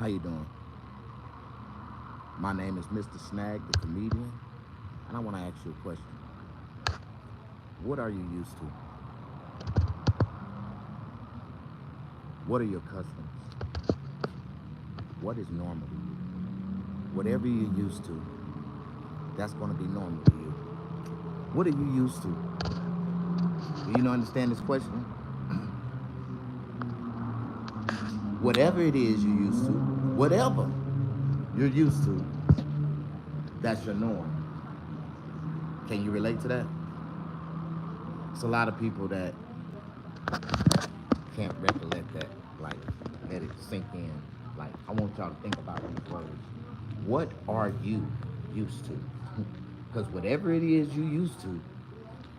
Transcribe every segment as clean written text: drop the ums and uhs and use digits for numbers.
How you doing? My name is Mr. Snag, the comedian, and I want to ask you a question. What are you used to? What are your customs? What is normal to you? Whatever you're used to, that's going to be normal to you. What are you used to? Do you understand this question? Whatever it is you're used to, whatever you're used to, that's your norm. Can you relate to that? It's a lot of people that can't recollect that, like, let it sink in. Like, I want y'all to think about these words. What are you used to? Because whatever it is you used to,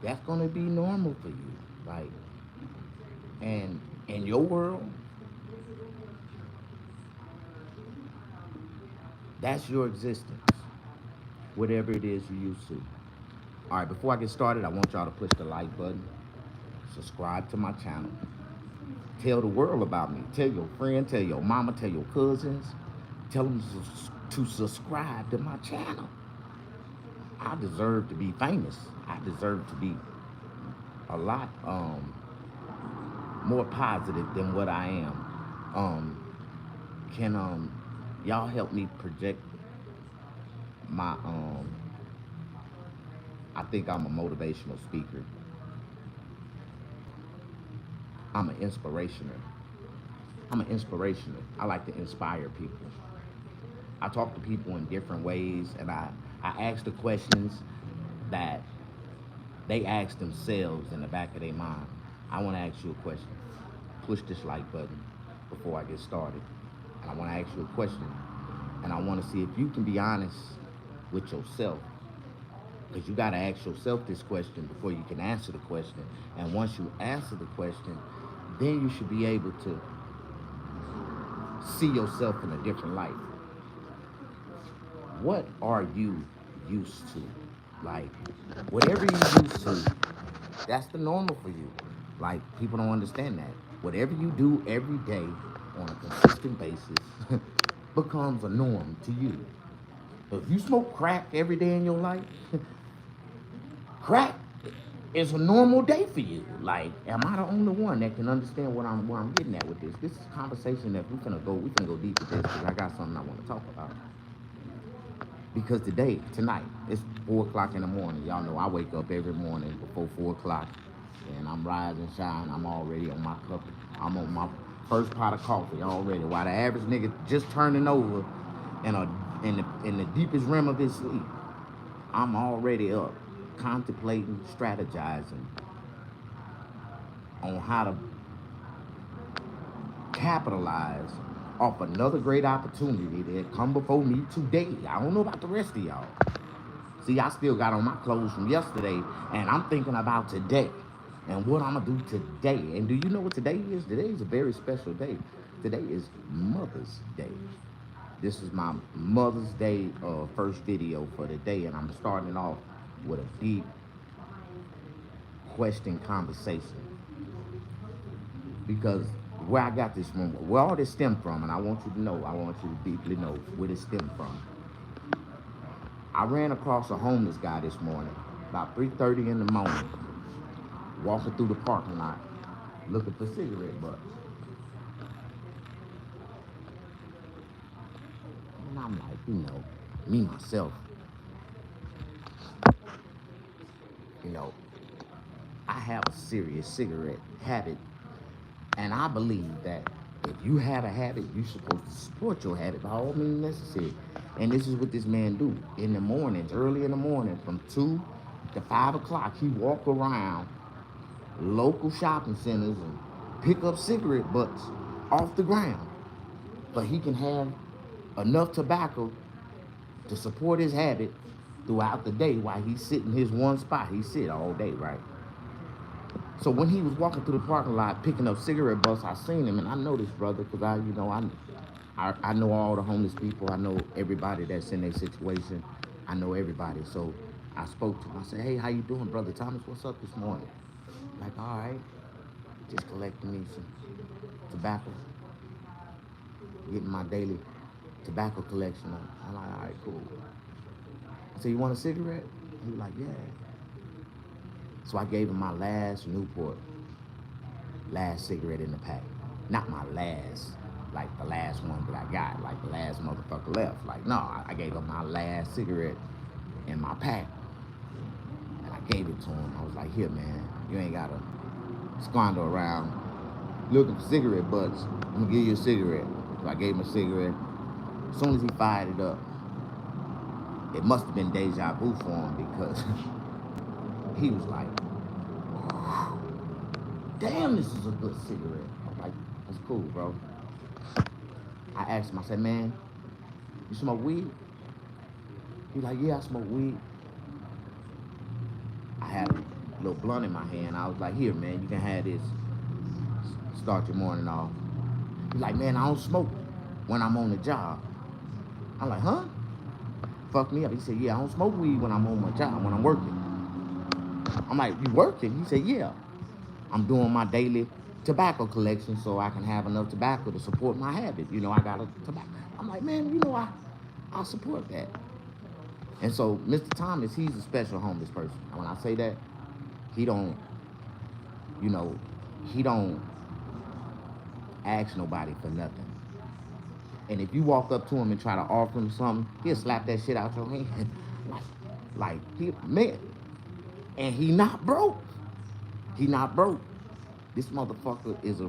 that's gonna be normal for you. Like, and in your world, that's your existence. Whatever it is you used to. All right, before I get started, I want y'all to push the like button, subscribe to my channel, tell the world about me. Tell your friend, tell your mama, tell your cousins. Tell them to subscribe to my channel. I deserve to be famous. I deserve to be a lot more positive than what I am. Can y'all help me project my I think I'm a motivational speaker. I'm an inspirational. I'm an inspirational. I like to inspire people. I talk to people in different ways, and I ask the questions that they ask themselves in the back of their mind. I want to ask you a question. Push this like button before I get started. And I want to ask you a question. And I want to see if you can be honest with yourself. Because you got to ask yourself this question before you can answer the question. And once you answer the question, then you should be able to see yourself in a different light. What are you used to? Like, whatever you used to, that's the normal for you. Like, people don't understand that. Whatever you do every day on a consistent basis becomes a norm to you. But if you smoke crack every day in your life, crack is a normal day for you. Like, am I the only one that can understand where I'm getting at with this? This is a conversation that we can go deep with this because I got something I want to talk about. Because tonight, it's 4 o'clock in the morning. Y'all know I wake up every morning before 4 o'clock, and I'm rise and shine. I'm already on my cup. I'm on my first pot of coffee already. While the average nigga just turning over in the deepest realm of his sleep, I'm already up, contemplating, strategizing on how to capitalize off another great opportunity that come before me today. I don't know about the rest of y'all. See, I still got on my clothes from yesterday, and I'm thinking about today and what I'm gonna do today. And do you know what today is? Today is a very special day. Today is Mother's Day. This is my Mother's Day first video for the day, and I'm starting off with a deep question conversation because where I got this from, where all this stemmed from, and I want you to know, I want you to deeply know where this stemmed from. I ran across a homeless guy this morning, about 3:30 in the morning, walking through the parking lot, looking for cigarette butts. And I'm like, me myself, you know, I have a serious cigarette habit, and I believe that if you have a habit, you're supposed to support your habit by all means necessary. And this is what this man do. In the mornings, early in the morning, from 2 to 5 o'clock, he walk around local shopping centers and pick up cigarette butts off the ground. But he can have enough tobacco to support his habit throughout the day while he's sitting his one spot. He sit all day, right? So when he was walking through the parking lot picking up cigarette butts, I seen him, and I know this brother because I know all the homeless people. I know everybody that's in their situation. I know everybody. So I spoke to him. I said, "Hey, how you doing, brother Thomas? What's up this morning?" Like, all right, just collecting me some tobacco, getting my daily tobacco collection. I'm like, all right, cool. I said, you want a cigarette? He was like, yeah. So I gave him my last Newport, last cigarette in the pack. Not my last, like the last one that I got, like the last motherfucker left. Like, no, I gave him my last cigarette in my pack. And I gave it to him. I was like, here, man, you ain't got to squander around looking for cigarette butts. I'm going to give you a cigarette. So I gave him a cigarette. As soon as he fired it up, it must have been deja vu for him because he was like, damn, this is a good cigarette. I'm like, that's cool, bro. I asked him, I said, man, you smoke weed? He was like, yeah, I smoke weed. I had a little blunt in my hand. I was like, here, man, you can have this. Start your morning off. He's like, man, I don't smoke when I'm on the job. I'm like, huh? Fuck me up. He said, yeah, I don't smoke weed when I'm on my job, when I'm working. I'm like, you working? He said, yeah. I'm doing my daily tobacco collection so I can have enough tobacco to support my habit. You know, I got a tobacco. I'm like, man, you know, I'll support that. And so Mr. Thomas, he's a special homeless person. And when I say that, he don't, you know, he don't ask nobody for nothing. And if you walk up to him and try to offer him something, he'll slap that shit out your hand. like he, man. And he not broke. He not broke. This motherfucker is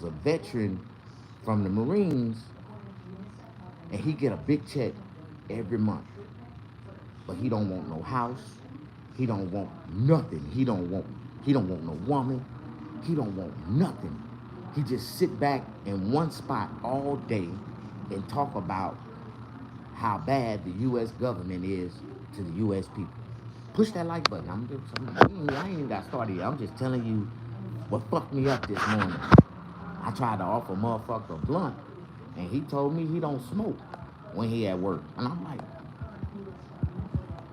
a veteran from the Marines, and he get a big check every month. But he don't want no house. He don't want nothing. He don't want no woman. He don't want nothing. He just sit back in one spot all day and talk about how bad the U.S. government is to the U.S. people. Push that like button. I ain't even got started yet. I'm just telling you what fucked me up this morning. I tried to offer a motherfucker a blunt, and he told me he don't smoke when he at work. And I'm like,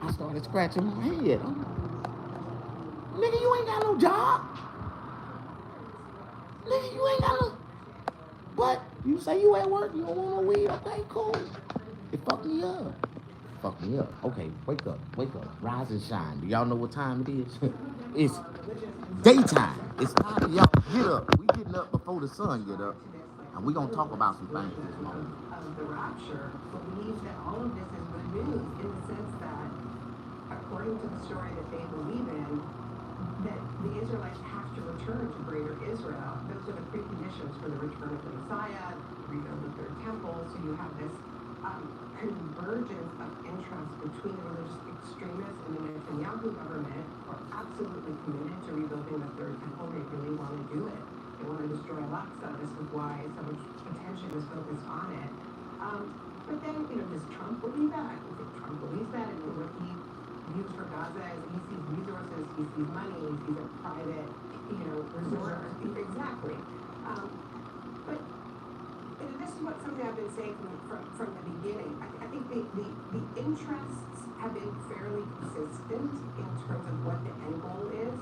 I started scratching my head. I'm like, nigga, you ain't got no job. Nigga, you ain't got no... But you say you at work, you don't want no weed. Okay, cool. It fucked me up. Fuck me up. Okay, wake up. Rise and shine. Do y'all know what time it is? It's daytime. It's time for y'all to get up. We getting up before the sun get up. And we gonna talk about some things this morning. Of the rapture believes that all of this is good news in the sense that, according to the story that they believe in, that the Israelites have to return to Greater Israel. Those are the preconditions for the return of the Messiah, rebuild the third temple. So you have this convergence of interest between the religious extremists and the Netanyahu government are absolutely committed to rebuilding the third temple. They really want to do it. They want to destroy Al-Aqsa. This is why so much attention is focused on it. But then, does Trump believe that? I think Trump believes that, and what he views for Gaza is he sees resources, he sees money, he sees a private, resort. Exactly. But this is something I've been saying from the beginning. I think the interests have been fairly consistent in terms of what the end goal is,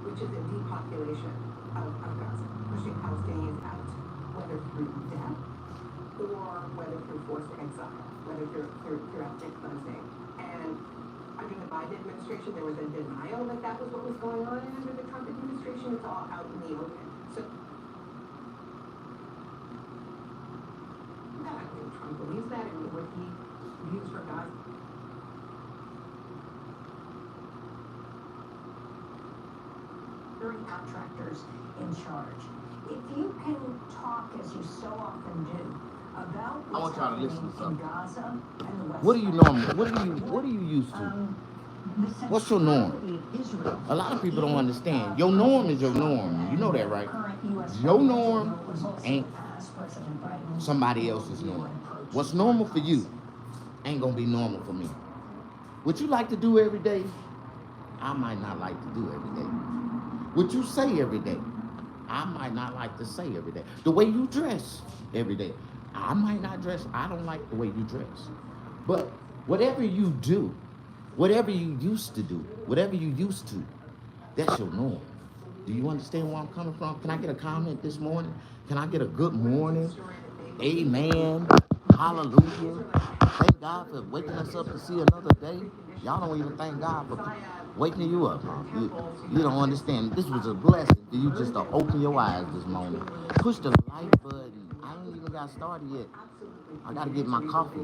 which is a depopulation of Gaza, pushing Palestinians out, whether through death or whether through forced exile, whether through ethnic cleansing. And under the Biden administration, there was a denial that was what was going on, and under the Trump administration, it's all out in the open. So I think Trump believes that, and what he views for Gaza. Contractors in charge. If you can talk, as you so often do, about what's happening in Gaza and the West. What do you normally? What are you used to? What's your norm? A lot of people don't understand. Your norm is your norm. You know that, right? Your norm ain't somebody else's norm. What's normal for you ain't gonna be normal for me. What you like to do every day, I might not like to do every day. What you say every day, I might not like to say every day. The way you dress every day, I might not dress. I don't like the way you dress. But whatever you do, whatever you used to do, whatever you used to, that's your norm. Do you understand where I'm coming from? Can I get a comment this morning? Can I get a good morning? Amen. Hallelujah. Thank God for waking us up to see another day. Y'all don't even thank God for waking you up, huh? You don't understand. This was a blessing for you just to open your eyes this morning. Push the like button. I ain't even got started yet. I gotta get my coffee.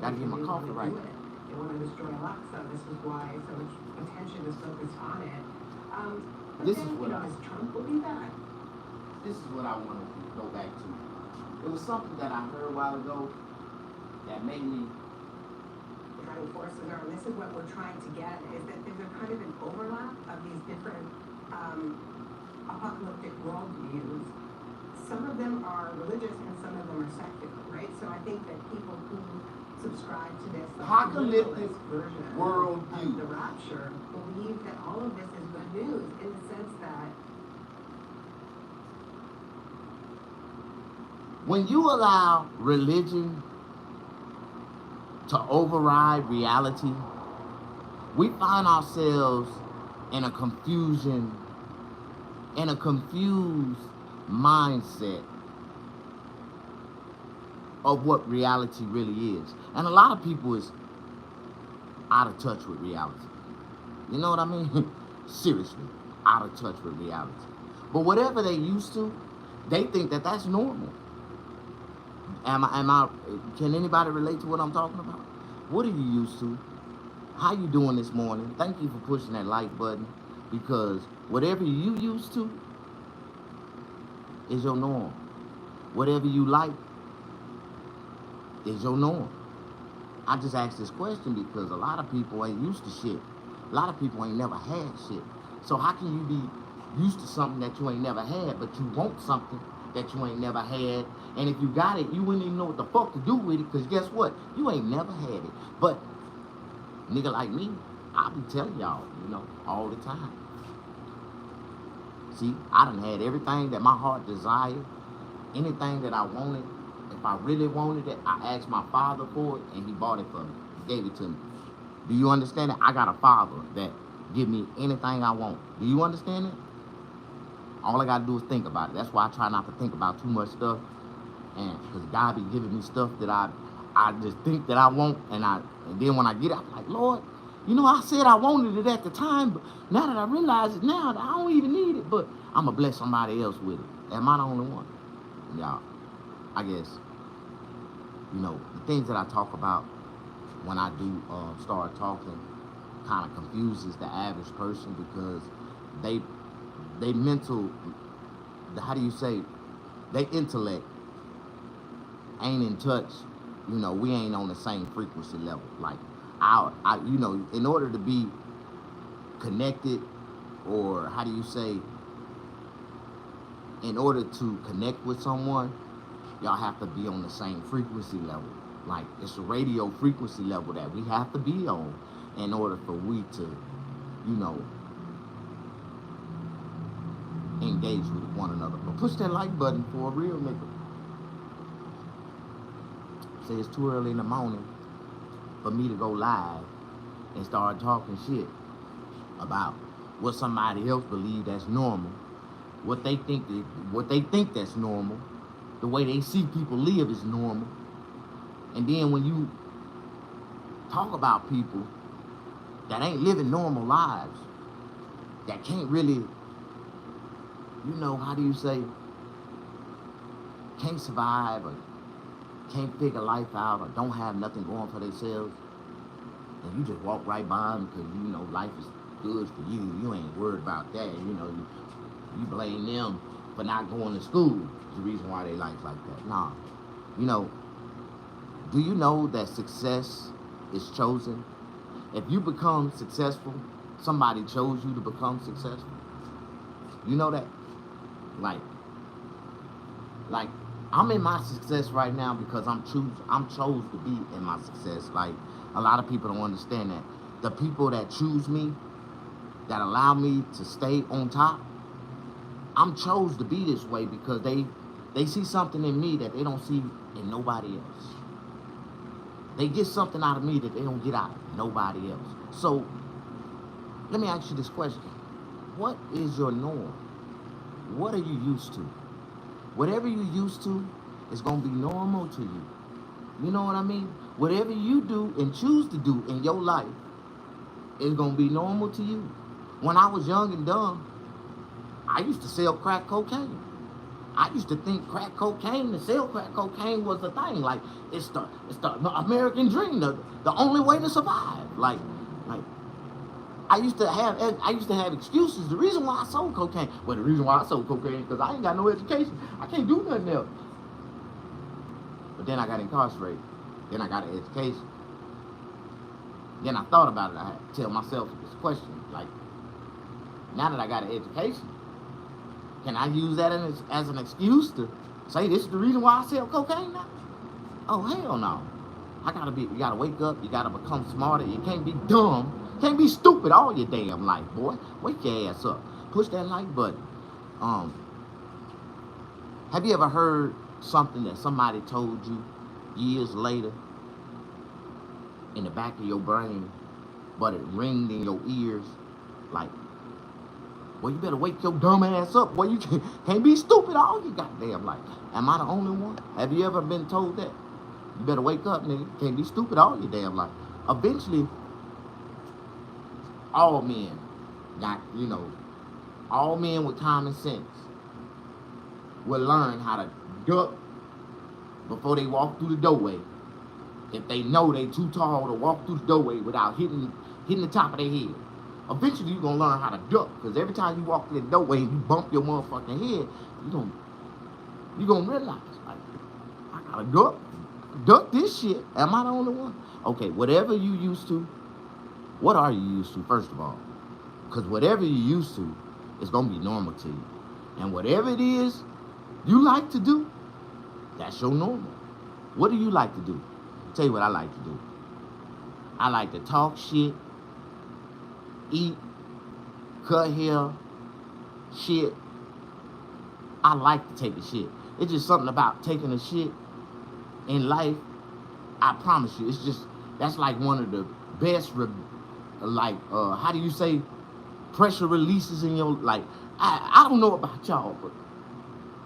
Gotta get my coffee right. They want to destroy Alexa. This is why so much attention is focused on it. But This then, is what does Trump believe that? This is what I want to go back to. It was something that I heard a while ago that made me. The driving forces are, and this is what we're trying to get, is that there's a kind of an overlap of these different apocalyptic worldviews. Some of them are religious and some of them are secular, right? So I think that people who subscribe to this Apocalyptic version worldview of the rapture believe that all of this is good news in the sense that when you allow religion to override reality, we find ourselves in a confusion, in a confused mindset of what reality really is. And a lot of people is out of touch with reality. You know what I mean? Seriously, out of touch with reality. But whatever they used to, they think that that's normal. Can anybody relate to what I'm talking about? What are you used to? How you doing this morning? Thank you for pushing that like button, because whatever you used to is your norm. Whatever you like is your norm. I just asked this question because a lot of people ain't used to shit. A lot of people ain't never had shit. So how can you be used to something that you ain't never had, but you want something that you ain't never had? And if you got it, you wouldn't even know what the fuck to do with it, because guess what? You ain't never had it. But nigga like me, I be telling y'all, all the time. See, I done had everything that my heart desired, anything that I wanted. If I really wanted it, I asked my father for it, and he bought it for me. He gave it to me. Do you understand it? I got a father that give me anything I want. Do you understand it? All I gotta do is think about it. That's why I try not to think about too much stuff, and because God be giving me stuff that I just think that I want, and then when I get it, I'm like, Lord, I said I wanted it at the time, but now that I realize it now, I don't even need it, but I'm gonna bless somebody else with it. Am I the only one? Y'all, I guess, the things that I talk about when I do start talking kind of confuses the average person, because they mental, how do you say, they intellect ain't in touch. We ain't on the same frequency level. Like in order to be connected, or how do you say, in order to connect with someone, y'all have to be on the same frequency level. Like, it's a radio frequency level that we have to be on in order for we to, engage with one another. But push that like button for a real nigga. Say it's too early in the morning for me to go live and start talking shit about what somebody else believe that's normal, what they think that's normal, the way they see people live is normal. And then when you talk about people that ain't living normal lives, that can't really, how do you say, can't survive, or can't figure life out, or don't have nothing going for themselves, and you just walk right by them because life is good for you. You ain't worried about that. You blame them for not going to school. It's the reason why they life like that. Nah, do you know that success is chosen? If you become successful, somebody chose you to become successful. You know that? Like I'm in my success right now because I'm chose to be in my success. Like, a lot of people don't understand that. The people that choose me, that allow me to stay on top, I'm chose to be this way because they see something in me that they don't see in nobody else. They get something out of me that they don't get out of nobody else. So, let me ask you this question. What is your norm? What are you used to? Whatever you used to is going to be normal to you. You know what I mean? Whatever you do and choose to do in your life is gonna be normal to you. When I was young and dumb, I used to sell crack cocaine. I used to think crack cocaine, to sell crack cocaine was the thing. Like it's the American dream, the only way to survive. Like I used to have excuses. The reason why I sold cocaine, well, the reason why I sold cocaine because I ain't got no education. I can't do nothing else. But then I got incarcerated. Then I got an education. Then I thought about it. I had to tell myself this question: like, now that I got an education, can I use that as an excuse to say this is the reason why I sell cocaine now? Oh, hell no. You gotta wake up, you gotta become smarter, you can't be dumb, can't be stupid all your damn life, boy. Wake your ass up. Push that like button. Have you ever heard something that somebody told you years later in the back of your brain, but it ringed in your ears like, well, you better wake your dumb ass up. Well, you can't be stupid all your goddamn life. Am I the only one? Have you ever been told that? You better wake up, nigga. Can't be stupid all your damn life. Eventually, all men all men with common sense will learn how to duck before they walk through the doorway. If they know they too tall to walk through the doorway without hitting the top of their head. Eventually, you're going to learn how to duck. Because every time you walk through the doorway and you bump your motherfucking head, you're going to realize, like, I got to duck this shit. Am I the only one? Okay, whatever you used to, what are you used to, first of all? Because whatever you're used to is going to be normal to you. And whatever it is you like to do, that's your normal. What do you like to do? I'll tell you what I like to do. I like to talk shit, eat, cut hair, shit. I like to take a shit. It's just something about taking a shit in life. I promise you, that's like one of the best, how do you say, pressure releases in your life. I don't know about y'all, but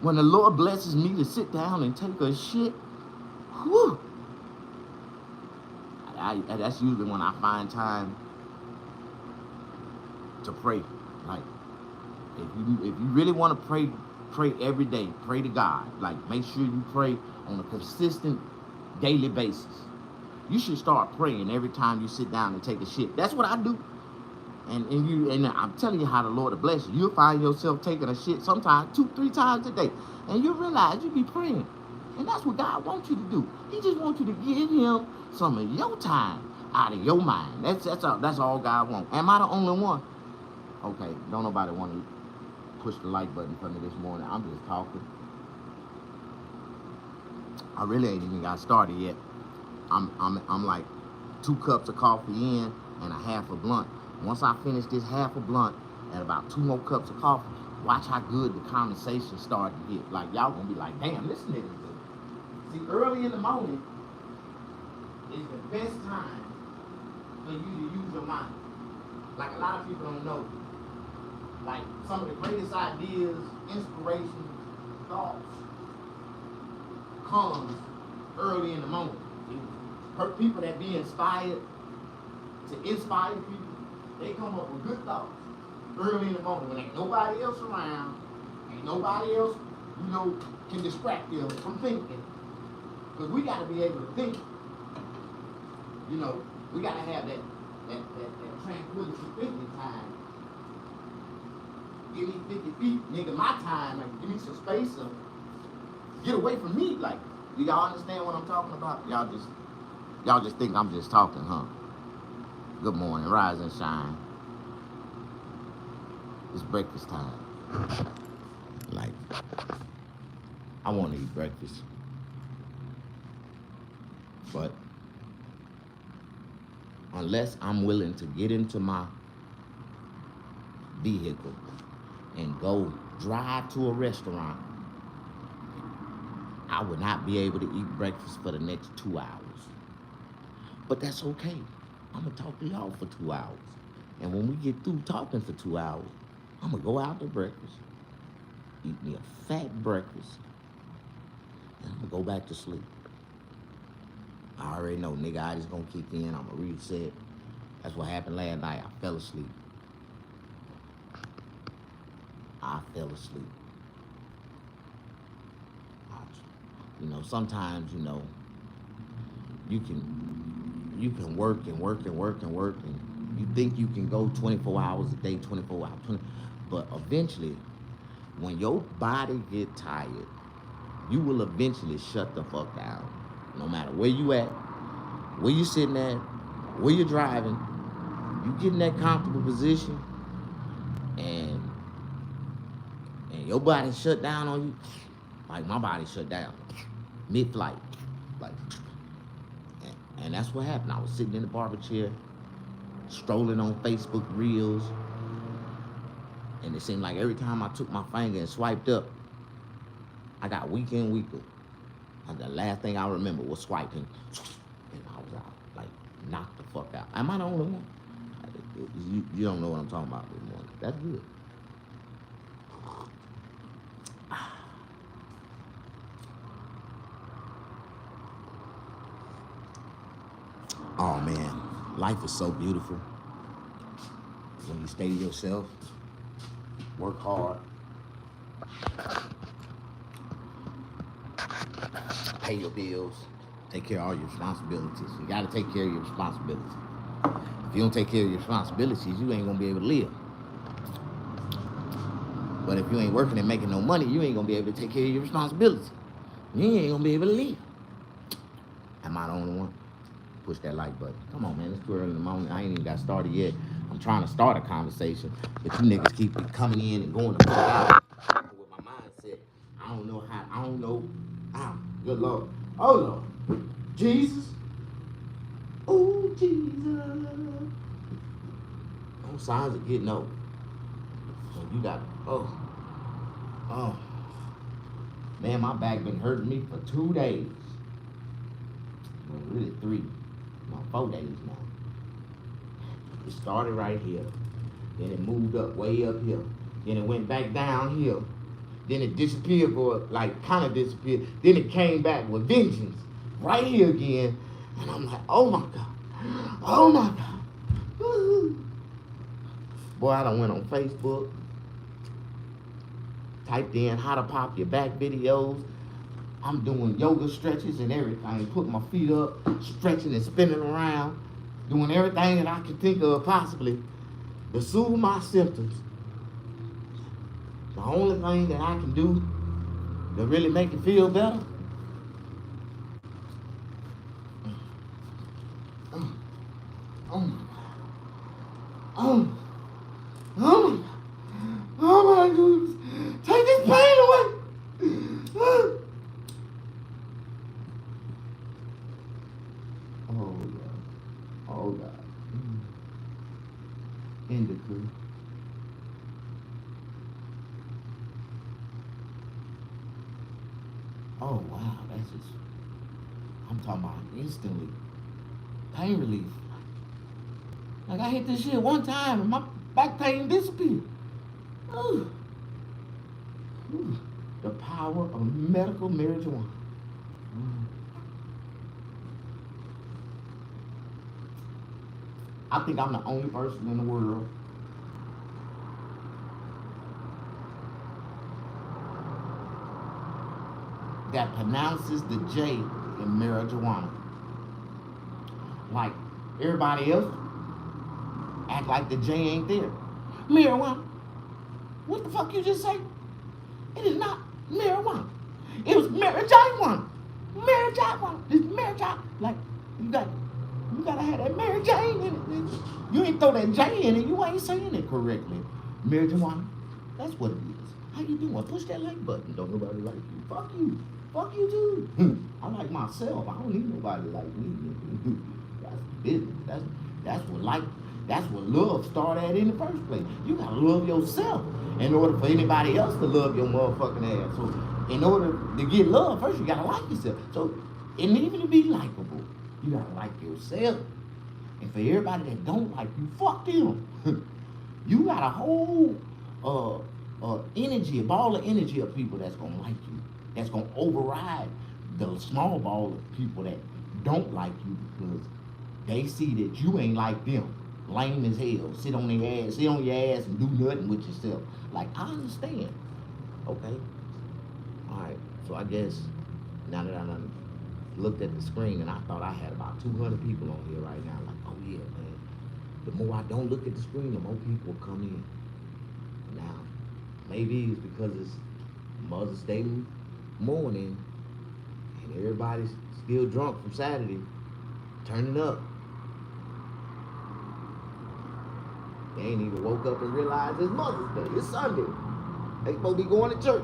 when the Lord blesses me to sit down and take a shit, whew, that's usually when I find time to pray. Like, if you really want to pray every day. Pray to God. Like, make sure you pray on a consistent daily basis. You should start praying every time you sit down and take a shit. That's what I do. And I'm telling you how the Lord will bless you. You'll find yourself taking a shit sometimes 2-3 times a day. And you'll realize you be praying. And that's what God wants you to do. He just wants you to give him some of your time out of your mind. That's all God wants. Am I the only one? Okay, don't nobody want to push the like button for me this morning. I'm just talking. I really ain't even got started yet. I'm like 2 cups of coffee in and a half a blunt. Once I finish this half a blunt and about 2 more cups of coffee, watch how good the conversation start to get. Like, y'all gonna be like, damn, this nigga good. See, early in the morning is the best time for you to use your mind. Like, a lot of people don't know. Like, some of the greatest ideas, inspiration, thoughts comes early in the morning. People that be inspired to inspire people, they come up with good thoughts early in the morning when ain't nobody else around, ain't nobody else, can distract them from thinking. Because we got to be able to think. We got to have that tranquility thinking time. Give me 50 feet, nigga, my time. Like, give me some space. Get away from me. Like, do y'all understand what I'm talking about? Y'all just think I'm just talking, huh? Good morning, rise and shine. It's breakfast time. Like, I want to eat breakfast. But unless I'm willing to get into my vehicle and go drive to a restaurant, I would not be able to eat breakfast for the next 2 hours. But that's okay. I'm going to talk to y'all for 2 hours. And when we get through talking for 2 hours, I'm going to go out to breakfast, eat me a fat breakfast, and I'm going to go back to sleep. I already know, nigga, I just gonna kick in. I'm gonna reset. That's what happened last night. I fell asleep. You know, sometimes, you know, you can work and work and work and work, and you think you can go 24 hours a day, 24 hours, but eventually, when your body get tired, you will eventually shut the fuck down. No matter where you at, where you sitting at, where you're driving, you get in that comfortable position, and your body shut down on you. Like my body shut down mid-flight, like, and that's what happened. I was sitting in the barber chair, strolling on Facebook Reels, and it seemed like every time I took my finger and swiped up, I got weaker and weaker. And the last thing I remember was swiping, and I was out, like, knocked the fuck out. Am I the only one? You don't know what I'm talking about this morning. That's good. Oh man, life is so beautiful when you stay to yourself, work hard, pay your bills, take care of all your responsibilities. You gotta take care of your responsibilities. If you don't take care of your responsibilities, you ain't gonna be able to live. But if you ain't working and making no money, you ain't gonna be able to take care of your responsibilities. You ain't gonna be able to live. Am I the only one? Push that like button. Come on, man. It's too early in the morning. I ain't even got started yet. I'm trying to start a conversation, but you niggas keep coming in and going the fuck out with my mindset. I don't know how. I don't know. Good Lord. Oh Lord. Jesus. Oh Jesus. Those signs are getting old. So you got. Oh. Man, my back been hurting me for 2 days. Well, really 3. No, 4 days now. It started right here. Then it moved up, way up here. Then it went back down here. Then it disappeared for, like, kind of disappeared. Then it came back with vengeance. Right here again. And I'm like, oh my God. Oh my God. Boy, I done went on Facebook. Typed in how to pop your back videos. I'm doing yoga stretches and everything, putting my feet up, stretching and spinning around, doing everything that I can think of possibly to soothe my symptoms. The only thing that I can do to really make it feel better, oh my goodness, take this pain away. Oh God. Indica. Oh wow, that's just, I'm talking about instantly. Pain relief. Like I hit this shit one time and my back pain disappeared. Ooh. Ooh. The power of medical marijuana. I think I'm the only person in the world that pronounces the J in marijuana. Like everybody else act like the J ain't there. Marijuana. What the fuck you just say? It is not marijuana. It was marijuana. Marijuana. It's marijuana. Like you gotta have that Mary Jane in it. You ain't throw that J in it, you ain't saying it correctly. Marijuana. That's what it is. How you doing? Push that like button. Don't nobody like you. Fuck you. Fuck you too. I like myself. I don't need nobody like me. That's business. That's what love started at in the first place. You gotta love yourself in order for anybody else to love your motherfucking ass. So in order to get love, first you gotta like yourself. So and even to be likable, you gotta like yourself. And for everybody that don't like you, fuck them. You got a whole energy, a ball of energy of people that's gonna like you. That's gonna override the small ball of people that don't like you because they see that you ain't like them. Lame as hell. Sit on your ass and do nothing with yourself. Like, I understand. Okay. Alright. So I guess now that I done looked at the screen and I thought I had about 200 people on here right now. Like, oh yeah, man. The more I don't look at the screen, the more people come in. Now, maybe it's because it's Mother's Day morning and everybody's still drunk from Saturday, turning up. They ain't even woke up and realized it's Mother's Day. It's Sunday. They supposed to be going to church.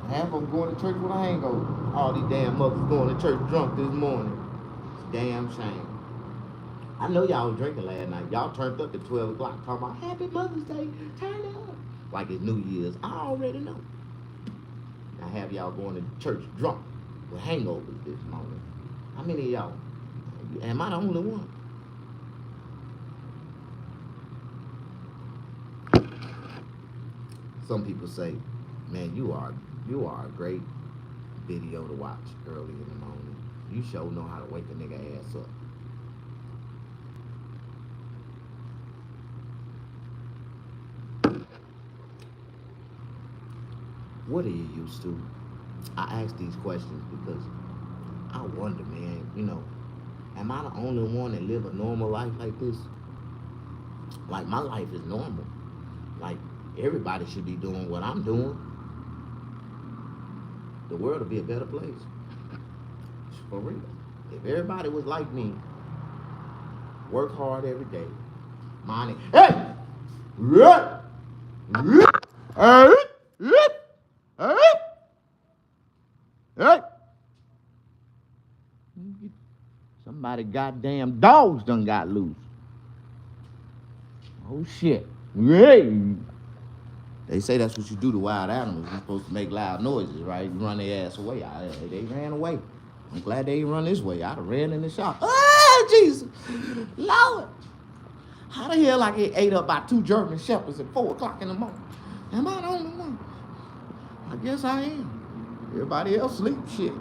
Half of them going to church with a hangover. All these damn mothers going to church drunk this morning. It's a damn shame. I know y'all was drinking last night. Y'all turned up at 12 o'clock talking about Happy Mother's Day. Turn up. Like it's New Year's. I already know. I have y'all going to church drunk with hangovers this morning. How many of y'all? Am I the only one? Some people say, man, you are a great video to watch early in the morning. You sure know how to wake a nigga ass up. What are you used to? I ask these questions because I wonder, man, am I the only one that live a normal life like this? Like, my life is normal. Like, everybody should be doing what I'm doing. The world will be a better place. For real. If everybody was like me, work hard every day, mind it. Hey! Somebody goddamn dogs done got loose. Oh shit. They say that's what you do to wild animals. You're supposed to make loud noises, right? You run their ass away. They ran away. I'm glad they didn't run this way. I'd have ran in the shop. Oh, Jesus. Lord. How the hell I get ate up by 2 German shepherds at 4 o'clock in the morning? Am I the only one? I guess I am. Everybody else sleep shit.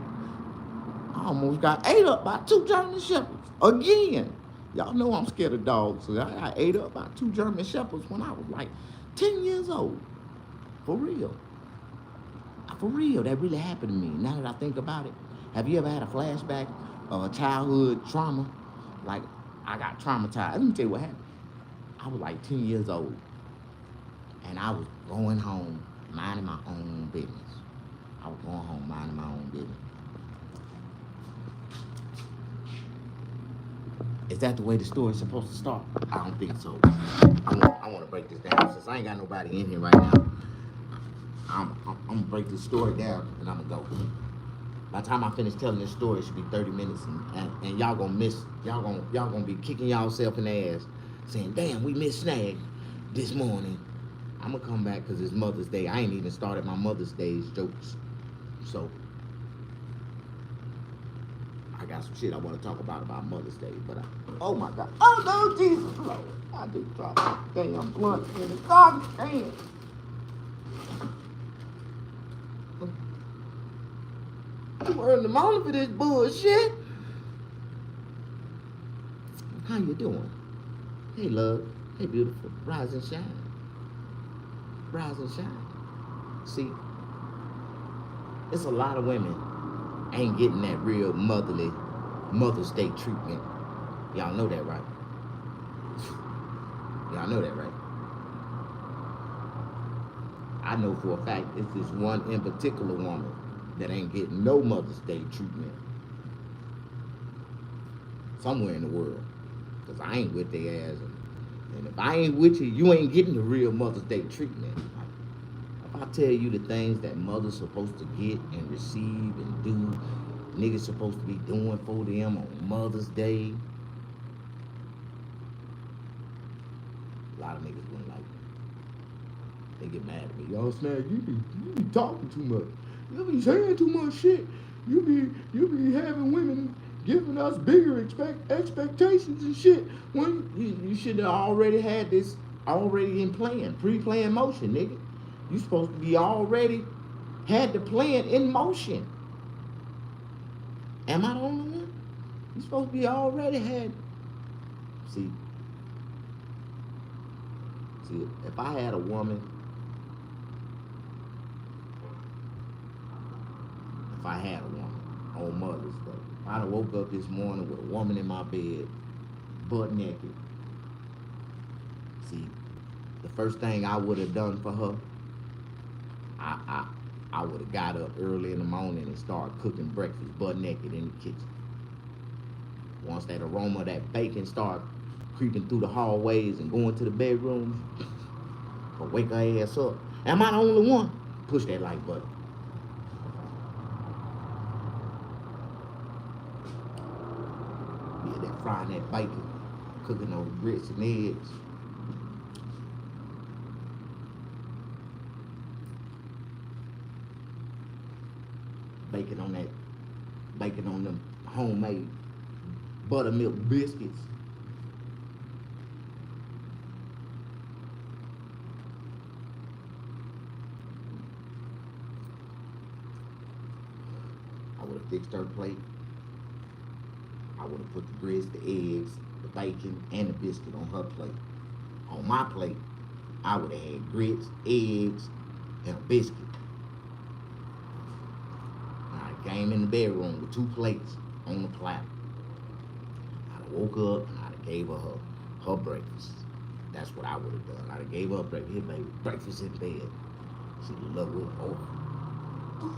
I almost got ate up by 2 German shepherds. Again. Y'all know I'm scared of dogs. So I got ate up by 2 German shepherds when I was like 10 years old. For real. For real, that really happened to me. Now that I think about it, have you ever had a flashback of a childhood trauma? Like, I got traumatized. Let me tell you what happened. I was like 10 years old, and I was going home minding my own business. I was going home minding my own business. Is that the way the story's supposed to start? I don't think so. I want to break this down. Since I ain't got nobody in here right now, I'm gonna break this story down and I'm gonna go. By the time I finish telling this story, it should be 30 minutes, and y'all gonna be kicking y'allself in the ass, saying, "Damn, we missed Snag this morning." I'm gonna come back because it's Mother's Day. I ain't even started my Mother's Day jokes, so I got some shit I want to talk about Mother's Day. But oh my God, oh no, Jesus Lord, I just dropped that damn blunt in the garbage can. I'm earning the morning for this bullshit. How you doing? Hey, love. Hey, beautiful. Rise and shine. Rise and shine. See, it's a lot of women ain't getting that real motherly Mother's Day treatment. Y'all know that, right? Y'all know that, right? I know for a fact it's this one in particular woman that ain't getting no Mother's Day treatment somewhere in the world. Because I ain't with their ass. And if I ain't with you, you ain't getting the real Mother's Day treatment. If I tell you the things that mothers supposed to get and receive and do, niggas supposed to be doing for them on Mother's Day, a lot of niggas wouldn't like it. They get mad at me. Yo, Snag, you be talking too much. You be saying too much shit. You be having women giving us bigger expectations and shit when you should have already had this already in plan, pre-planned motion, nigga. You supposed to be already had the plan in motion. Am I the only one? You supposed to be already had. See, if I had a woman, on Mother's Day, if I'd have woke up this morning with a woman in my bed, butt naked. See, the first thing I would have done for her, I would have got up early in the morning and started cooking breakfast butt naked in the kitchen. Once that aroma of that bacon started creeping through the hallways and going to the bedrooms, or wake her ass up. Am I the only one? Push that like button. Yeah, that frying that bacon, cooking those grits and eggs. Bacon on them homemade buttermilk biscuits. I would have fixed her plate. I would have put the grits, the eggs, the bacon, and the biscuit on her plate. On my plate, I would have had grits, eggs, and a biscuit. I came in the bedroom with 2 plates on the platter. I'd have woke up and I'd have gave her breakfast. That's what I would have done. I'd have gave her breakfast. Here, baby, breakfast in bed. She'd love it. Oh,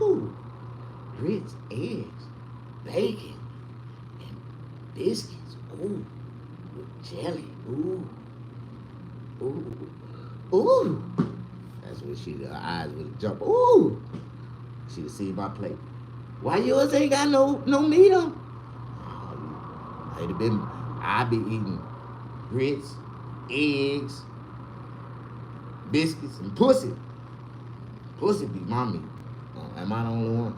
ooh, grits, eggs, bacon, and biscuits. Ooh, with jelly. Ooh, ooh, ooh. That's what her eyes would have jumped. Ooh, she'd have seen my plate. Why yours ain't got no meat on? I'd be eating grits, eggs, biscuits, and pussy. Pussy be my meat. Am I the only one?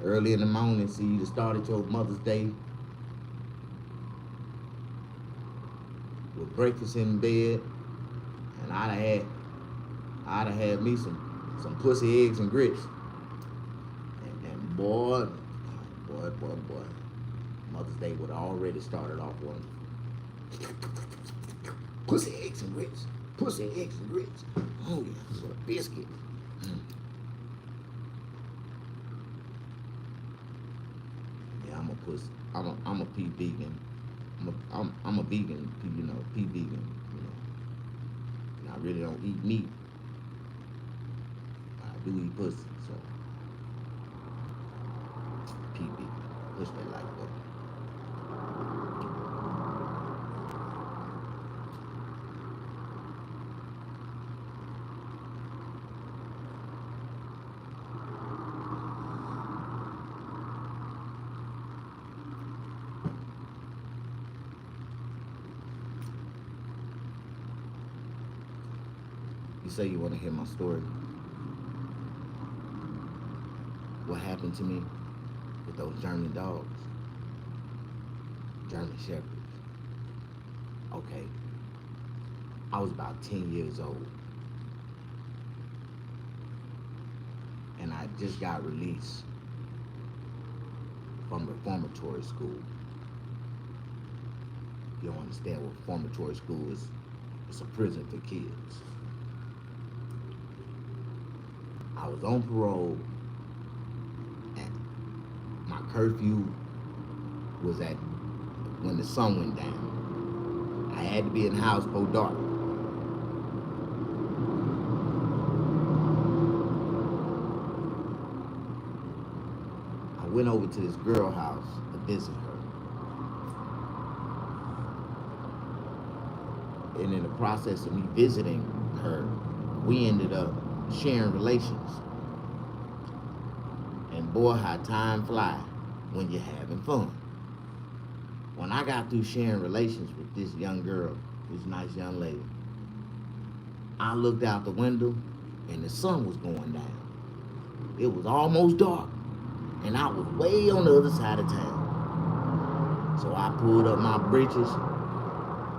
Early in the morning, see, you started your Mother's Day with breakfast in bed, and I'd have had me some pussy, eggs, and grits. And boy, Mother's Day would have already started off one. Pussy, eggs, and grits. Pussy, eggs, and grits. Oh yeah, with a biscuit. Yeah, I'm a pea vegan. I'm a vegan, pea vegan. And I really don't eat meat. I do eat pussy, so pea vegan. Push that like button. You say you want to hear my story? What happened to me with those German dogs? German Shepherds. Okay. I was about 10 years old. And I just got released from reformatory school. You don't understand what reformatory school is? It's a prison for kids. I was on parole, and my curfew was at when the sun went down. I had to be in the house before dark. I went over to this girl house to visit her. And in the process of me visiting her, we ended up sharing relations. And boy, how time fly when you're having fun. When I got through sharing relations with this young girl, this nice young lady, I looked out the window and the sun was going down. It was almost dark and I was way on the other side of town. So I pulled up my britches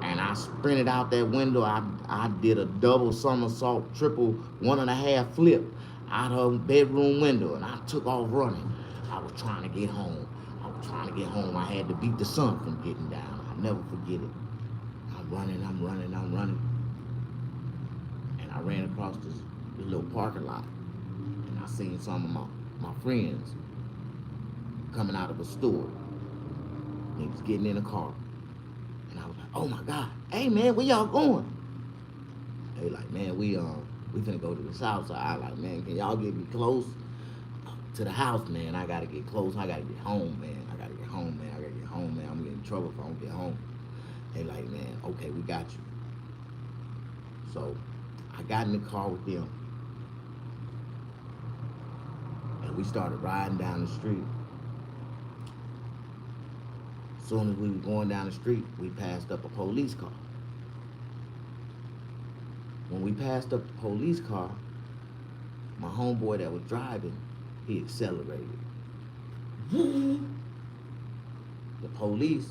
and I sprinted out that window. I did a double somersault, triple 1.5 flip out her bedroom window, and I took off running. I was trying to get home. I was trying to get home. I had to beat the sun from getting down. I'll never forget it. I'm running. And I ran across this little parking lot. And I seen some of my friends coming out of a store. They was getting in a car. And I was like, oh my God. Hey man, where y'all going? They like, man, we finna go to the south side. I like, man, can y'all get me close to the house, man? I gotta get close. I gotta get home, man. I gotta get home, man. I'm gonna get in trouble if I don't get home. They like, man, okay, we got you. So I got in the car with them. And we started riding down the street. As soon as we were going down the street, we passed up a police car. When we passed up the police car, my homeboy that was driving, he accelerated. The police,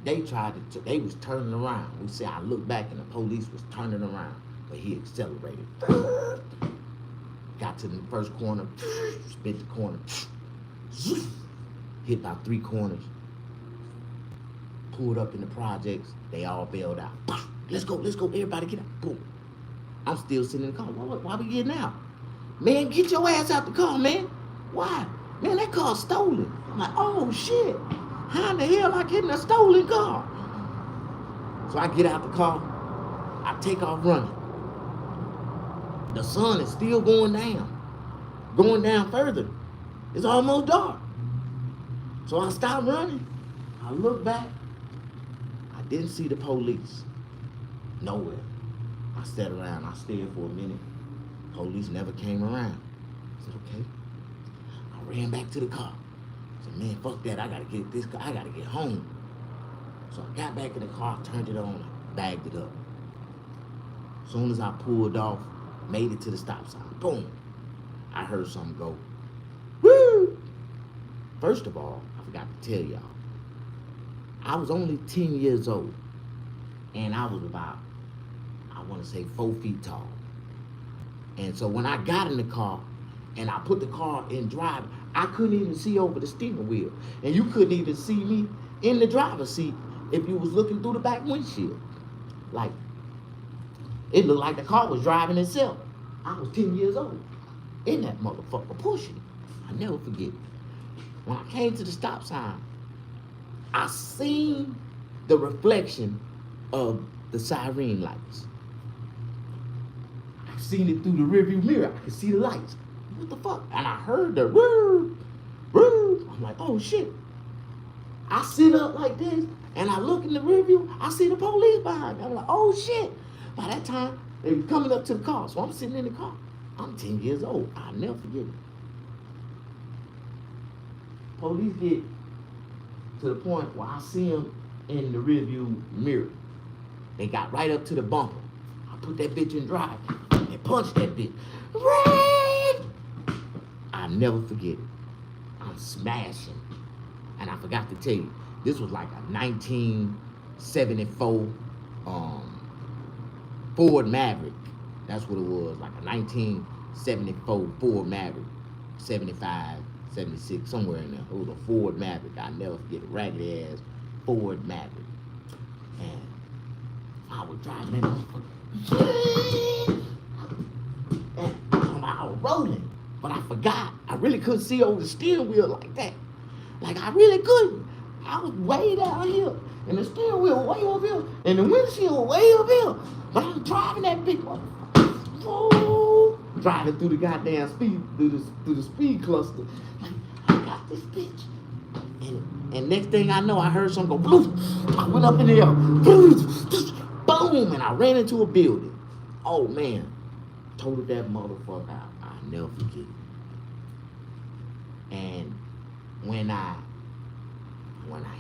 they was turning around. We said, I looked back and the police was turning around, but he accelerated. Got to the first corner, spit the corner, hit about 3 corners, pulled up in the projects, they all bailed out. Let's go, everybody get out. Boom. I'm still sitting in the car. Why we getting out? Man, get your ass out the car, man. Why? Man, that car's stolen. I'm like, oh shit. How in the hell I get in a stolen car? So I get out the car, I take off running. The sun is still going down further. It's almost dark. So I stop running. I look back. I didn't see the police. Nowhere. I sat around, I stared for a minute. Police never came around. I said, okay. I ran back to the car. I said, man, fuck that, I gotta get home. So I got back in the car, turned it on, bagged it up. As soon as I pulled off, made it to the stop sign, boom, I heard something go, woo! First of all, I forgot to tell y'all, I was only 10 years old, and I was about, I want to say 4 feet tall. And so when I got in the car and I put the car in drive, I couldn't even see over the steering wheel. And you couldn't even see me in the driver's seat if you was looking through the back windshield. Like, it looked like the car was driving itself. I was 10 years old in that motherfucker pushing. I never forget it. When I came to the stop sign, I seen the reflection of the siren lights. I seen it through the rearview mirror. I could see the lights. What the fuck? And I heard the woo, woo. I'm like, oh shit. I sit up like this and I look in the rearview. I see the police behind me. I'm like, oh shit. By that time, they were coming up to the car. So I'm sitting in the car. I'm 10 years old. I'll never forget it. Police get to the point where I see them in the rearview mirror. They got right up to the bumper. I put that bitch in drive and punched that bitch. Red! I'll never forget it. I'm smashing. And I forgot to tell you, this was like a 1974 Ford Maverick. That's what it was, like a 1974 Ford Maverick, 75, 76, somewhere in there. It was a Ford Maverick. I'll never forget it. Raggedy ass Ford Maverick. And I was driving that motherfucker. And I was rolling. But I forgot. I really couldn't see over the steering wheel like that. Like I really couldn't. I was way down here. And the steering wheel was way over here. And the windshield was way up here. But I'm driving that big one. Driving through the goddamn speed, through the speed cluster. Like, I got this bitch. And next thing I know, I heard something go, bloof. I went up in the air, boom, and I ran into a building. Oh man, totaled that motherfucker out. I'll never forget it. And when I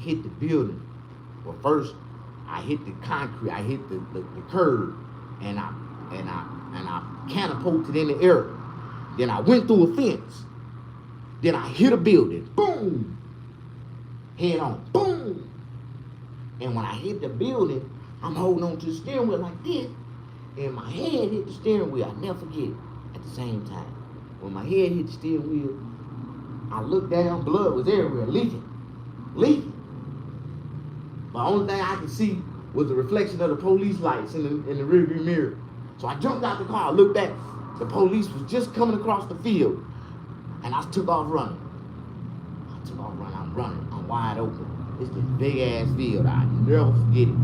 hit the building, well first I hit the concrete, I hit the curb, and I catapulted in the air. Then I went through a fence. Then I hit a building. Boom! Head on. Boom! And when I hit the building, I'm holding on to the steering wheel like this. And my head hit the steering wheel. I'll never forget it. At the same time. When my head hit the steering wheel, I looked down, blood was everywhere, leaking. The only thing I could see was the reflection of the police lights in the rearview mirror. So I jumped out the car, looked back. The police was just coming across the field, and I took off running. I'm running. I'm wide open. It's this big ass field. I never forget it.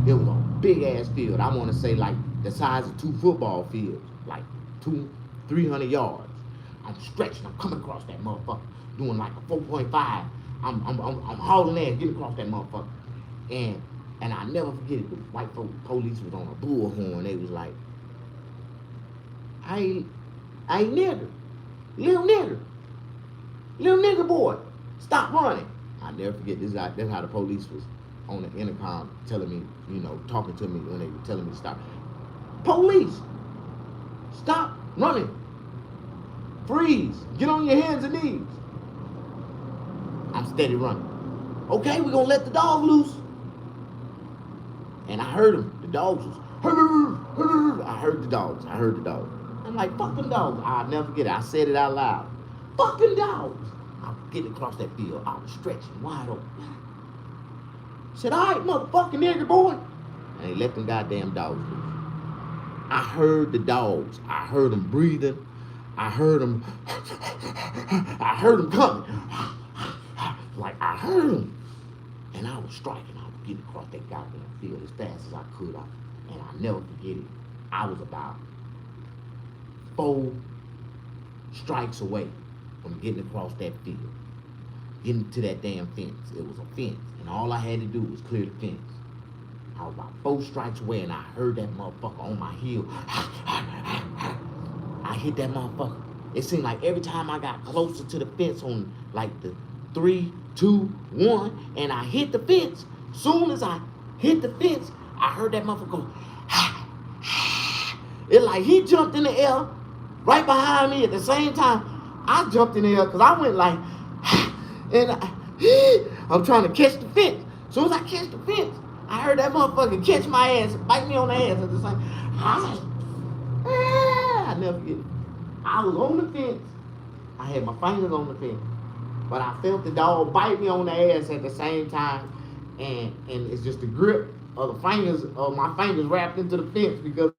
It was a big ass field. I want to say like the size of 2 football fields, like 300 yards. I'm stretching. I'm coming across that motherfucker, doing like a 4.5. I'm hauling ass, getting across that motherfucker, and I never forget it. The white police was on a bullhorn. They was like, I ain't nigger, little nigger boy, stop running. I never forget this. That's how the police was on the intercom telling me, talking to me when they were telling me to stop. Police, stop running. Freeze. Get on your hands and knees. I'm steady running. Okay, we're gonna let the dog loose. And I heard him. The dogs was, I heard the dogs. I'm like, fuck them dogs. I'll never forget it. I said it out loud. Fucking dogs. I'm getting across that field. I was stretching wide open. Said, all right, motherfucking nigger boy. And they let them goddamn dogs loose. I heard the dogs. I heard them breathing. I heard them coming. Like, I heard them. And I was striking. I was getting across that goddamn field as fast as I could. And I'll never forget it. I was about 4 strikes away from getting across that field. Getting to that damn fence. It was a fence. And all I had to do was clear the fence. I was about 4 strikes away, and I heard that motherfucker on my heel. I hit that motherfucker. It seemed like every time I got closer to the fence on like the 3, 2, 1, and I hit the fence. Soon as I hit the fence, I heard that motherfucker go. It like he jumped in the air right behind me at the same time. I jumped in the air because I went like, and I'm trying to catch the fence. As soon as I catch the fence, I heard that motherfucker catch my ass, bite me on the ass at the same time. I never forget it. I was on the fence. I had my fingers on the fence. But I felt the dog bite me on the ass at the same time. And it's just the grip of the fingers, of my fingers wrapped into the fence because